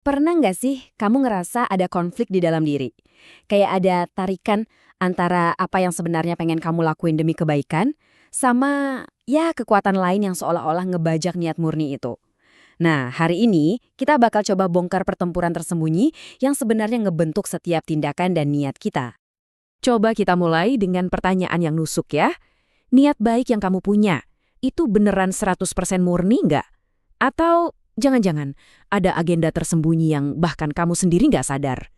Pernah nggak sih kamu ngerasa ada konflik di dalam diri? Kayak ada tarikan antara apa yang sebenarnya pengen kamu lakuin demi kebaikan, sama ya kekuatan lain yang seolah-olah ngebajak niat murni itu. Nah, hari ini kita bakal coba bongkar pertempuran tersembunyi yang sebenarnya ngebentuk setiap tindakan dan niat kita. Coba kita mulai dengan pertanyaan yang nusuk ya. Niat baik yang kamu punya, itu beneran 100% murni nggak? Atau jangan-jangan ada agenda tersembunyi yang bahkan kamu sendiri nggak sadar?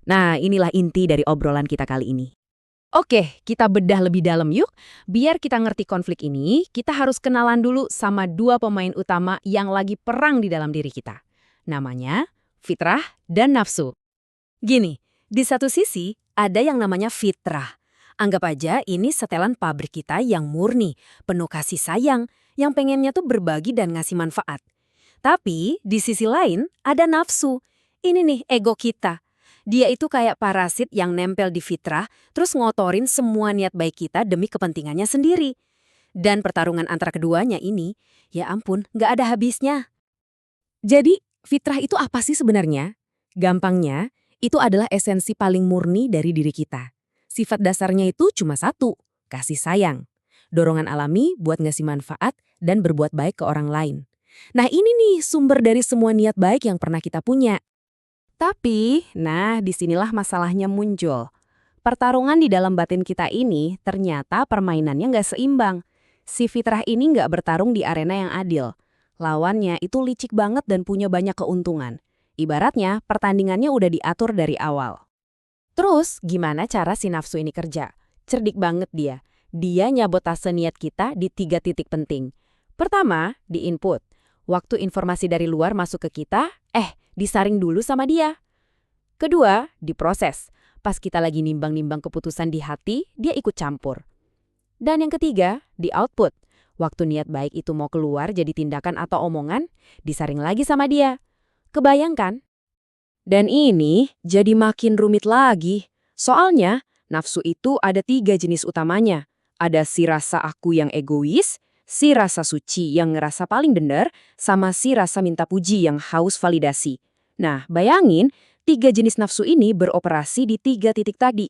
Nah, inilah inti dari obrolan kita kali ini. Oke, kita bedah lebih dalam yuk. Biar kita ngerti konflik ini, kita harus kenalan dulu sama dua pemain utama yang lagi perang di dalam diri kita. Namanya fitrah dan nafsu. Gini, di satu sisi ada yang namanya fitrah. Anggap aja ini setelan pabrik kita yang murni, penuh kasih sayang, yang pengennya tuh berbagi dan ngasih manfaat. Tapi di sisi lain ada nafsu. Ini nih ego kita. Dia itu kayak parasit yang nempel di fitrah, terus ngotorin semua niat baik kita demi kepentingannya sendiri. Dan pertarungan antara keduanya ini, ya ampun, nggak ada habisnya. Jadi, fitrah itu apa sih sebenarnya? Gampangnya, itu adalah esensi paling murni dari diri kita. Sifat dasarnya itu cuma satu, kasih sayang. Dorongan alami buat ngasih manfaat dan berbuat baik ke orang lain. Nah ini nih sumber dari semua niat baik yang pernah kita punya. Tapi, nah disinilah masalahnya muncul. Pertarungan di dalam batin kita ini ternyata permainannya nggak seimbang. Si fitrah ini nggak bertarung di arena yang adil. Lawannya itu licik banget dan punya banyak keuntungan. Ibaratnya pertandingannya udah diatur dari awal. Terus gimana cara si nafsu ini kerja? Cerdik banget dia. Dia nyabotase niat kita di 3 titik penting. Pertama, di input. Waktu informasi dari luar masuk ke kita, disaring dulu sama dia. Kedua, diproses. Pas kita lagi nimbang-nimbang keputusan di hati, dia ikut campur. Dan yang ketiga, di output. Waktu niat baik itu mau keluar jadi tindakan atau omongan, disaring lagi sama dia. Kebayangkan? Dan ini jadi makin rumit lagi. Soalnya, nafsu itu ada 3 jenis utamanya. Ada si rasa aku yang egois, si rasa suci yang ngerasa paling benar, sama si rasa minta puji yang haus validasi. Nah, bayangin, 3 jenis nafsu ini beroperasi di 3 titik tadi.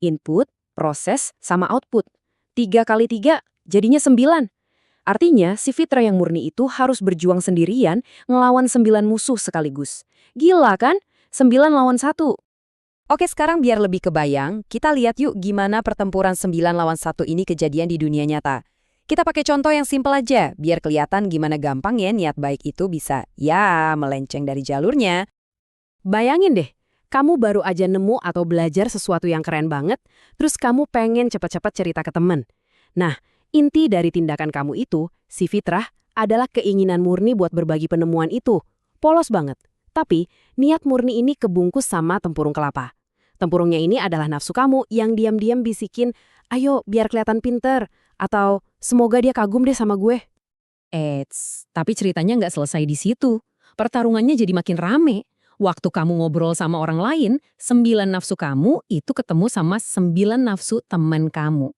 Input, proses, sama output. 3 kali 3 jadinya 9. Artinya, si fitrah yang murni itu harus berjuang sendirian ngelawan 9 musuh sekaligus. Gila kan? 9 lawan 1. Oke, sekarang biar lebih kebayang, kita lihat yuk gimana pertempuran 9 lawan 1 ini kejadian di dunia nyata. Kita pakai contoh yang simpel aja, biar kelihatan gimana gampangnya niat baik itu bisa, melenceng dari jalurnya. Bayangin deh, kamu baru aja nemu atau belajar sesuatu yang keren banget, terus kamu pengen cepat-cepat cerita ke temen. Nah, inti dari tindakan kamu itu, si fitrah, adalah keinginan murni buat berbagi penemuan itu. Polos banget. Tapi, niat murni ini kebungkus sama tempurung kelapa. Tempurungnya ini adalah nafsu kamu yang diam-diam bisikin, ayo biar kelihatan pinter, atau semoga dia kagum deh sama gue. Tapi ceritanya nggak selesai di situ. Pertarungannya jadi makin rame. Waktu kamu ngobrol sama orang lain, 9 nafsu kamu itu ketemu sama 9 nafsu teman kamu.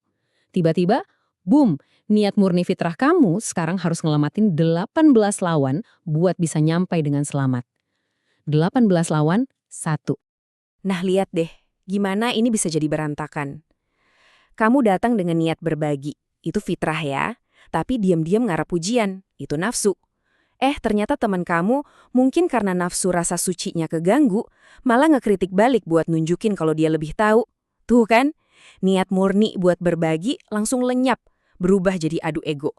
Tiba-tiba, boom, niat murni fitrah kamu sekarang harus ngelamatin 18 lawan buat bisa nyampai dengan selamat. 18 lawan 1. Nah, lihat deh, gimana ini bisa jadi berantakan. Kamu datang dengan niat berbagi, itu fitrah ya, tapi diam-diam ngarap pujian, itu nafsu. Ternyata teman kamu mungkin karena nafsu rasa sucinya keganggu, malah ngekritik balik buat nunjukin kalau dia lebih tahu. Tuh kan, niat murni buat berbagi langsung lenyap, berubah jadi adu ego.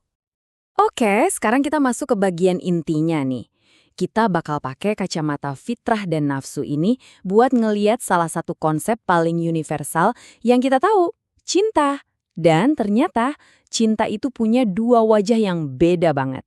Oke, sekarang kita masuk ke bagian intinya nih. Kita bakal pakai kacamata fitrah dan nafsu ini buat ngeliat salah satu konsep paling universal yang kita tahu, cinta. Dan ternyata cinta itu punya 2 wajah yang beda banget.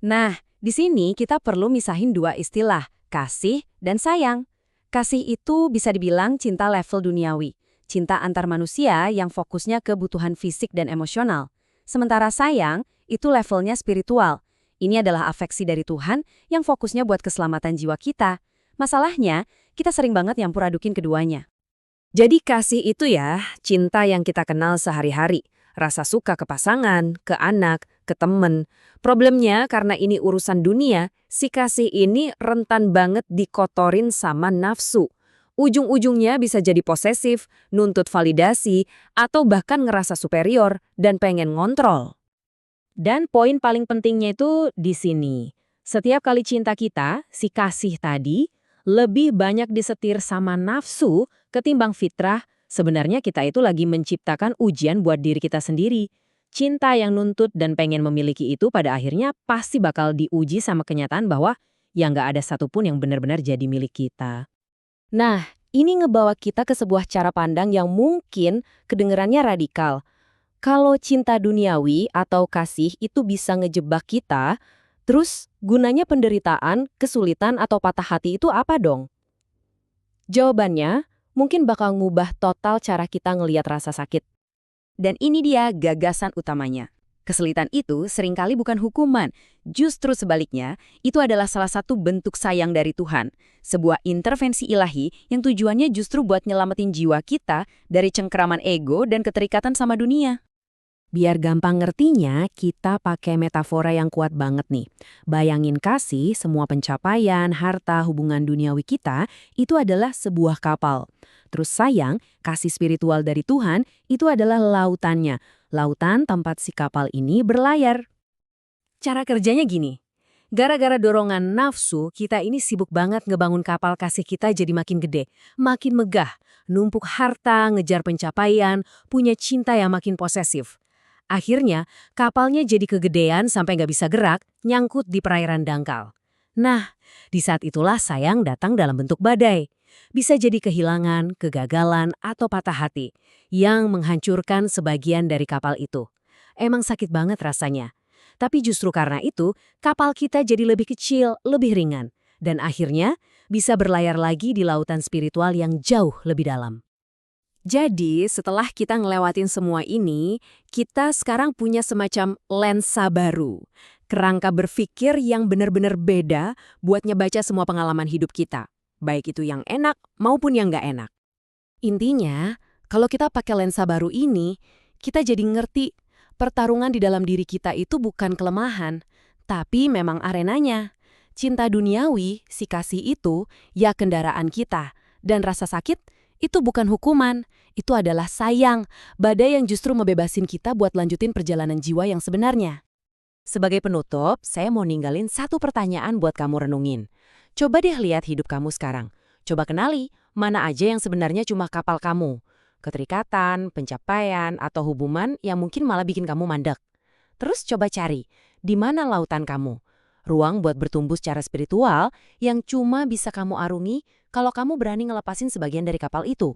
Nah, di sini kita perlu misahin 2 istilah, kasih dan sayang. Kasih itu bisa dibilang cinta level duniawi, cinta antar manusia yang fokusnya ke kebutuhan fisik dan emosional. Sementara sayang itu levelnya spiritual. Ini adalah afeksi dari Tuhan yang fokusnya buat keselamatan jiwa kita. Masalahnya, kita sering banget nyampur adukin keduanya. Jadi kasih itu ya, cinta yang kita kenal sehari-hari. Rasa suka ke pasangan, ke anak, ke temen. Problemnya karena ini urusan dunia, si kasih ini rentan banget dikotorin sama nafsu. Ujung-ujungnya bisa jadi posesif, nuntut validasi, atau bahkan ngerasa superior dan pengen ngontrol. Dan poin paling pentingnya itu di sini. Setiap kali cinta kita, si kasih tadi, lebih banyak disetir sama nafsu ketimbang fitrah. Sebenarnya kita itu lagi menciptakan ujian buat diri kita sendiri. Cinta yang nuntut dan pengen memiliki itu pada akhirnya pasti bakal diuji sama kenyataan bahwa ya nggak ada satupun yang benar-benar jadi milik kita. Nah, ini ngebawa kita ke sebuah cara pandang yang mungkin kedengerannya radikal. Kalau cinta duniawi atau kasih itu bisa ngejebak kita, terus gunanya penderitaan, kesulitan, atau patah hati itu apa dong? Jawabannya mungkin bakal ngubah total cara kita ngelihat rasa sakit. Dan ini dia gagasan utamanya. Kesulitan itu seringkali bukan hukuman, justru sebaliknya, itu adalah salah satu bentuk sayang dari Tuhan. Sebuah intervensi ilahi yang tujuannya justru buat nyelamatin jiwa kita dari cengkeraman ego dan keterikatan sama dunia. Biar gampang ngertinya, kita pakai metafora yang kuat banget nih. Bayangin kasih, semua pencapaian, harta, hubungan duniawi kita, itu adalah sebuah kapal. Terus sayang, kasih spiritual dari Tuhan, itu adalah lautannya. Lautan tempat si kapal ini berlayar. Cara kerjanya gini. Gara-gara dorongan nafsu, kita ini sibuk banget ngebangun kapal kasih kita jadi makin gede, makin megah, numpuk harta, ngejar pencapaian, punya cinta yang makin posesif. Akhirnya, kapalnya jadi kegedean sampai nggak bisa gerak, nyangkut di perairan dangkal. Nah, di saat itulah sayang datang dalam bentuk badai. Bisa jadi kehilangan, kegagalan, atau patah hati yang menghancurkan sebagian dari kapal itu. Emang sakit banget rasanya. Tapi justru karena itu, kapal kita jadi lebih kecil, lebih ringan. Dan akhirnya bisa berlayar lagi di lautan spiritual yang jauh lebih dalam. Jadi, setelah kita ngelewatin semua ini, kita sekarang punya semacam lensa baru. Kerangka berpikir yang benar-benar beda buat ngebaca semua pengalaman hidup kita. Baik itu yang enak maupun yang nggak enak. Intinya, kalau kita pakai lensa baru ini, kita jadi ngerti pertarungan di dalam diri kita itu bukan kelemahan, tapi memang arenanya. Cinta duniawi, si kasih itu, ya kendaraan kita. Dan rasa sakit, itu bukan hukuman, itu adalah sayang, badai yang justru membebasin kita buat lanjutin perjalanan jiwa yang sebenarnya. Sebagai penutup, saya mau ninggalin satu pertanyaan buat kamu renungin. Coba deh lihat hidup kamu sekarang. Coba kenali mana aja yang sebenarnya cuma kapal kamu. Keterikatan, pencapaian, atau hubungan yang mungkin malah bikin kamu mandek. Terus coba cari, di mana lautan kamu? Ruang buat bertumbuh secara spiritual yang cuma bisa kamu arungi kalau kamu berani ngelepasin sebagian dari kapal itu.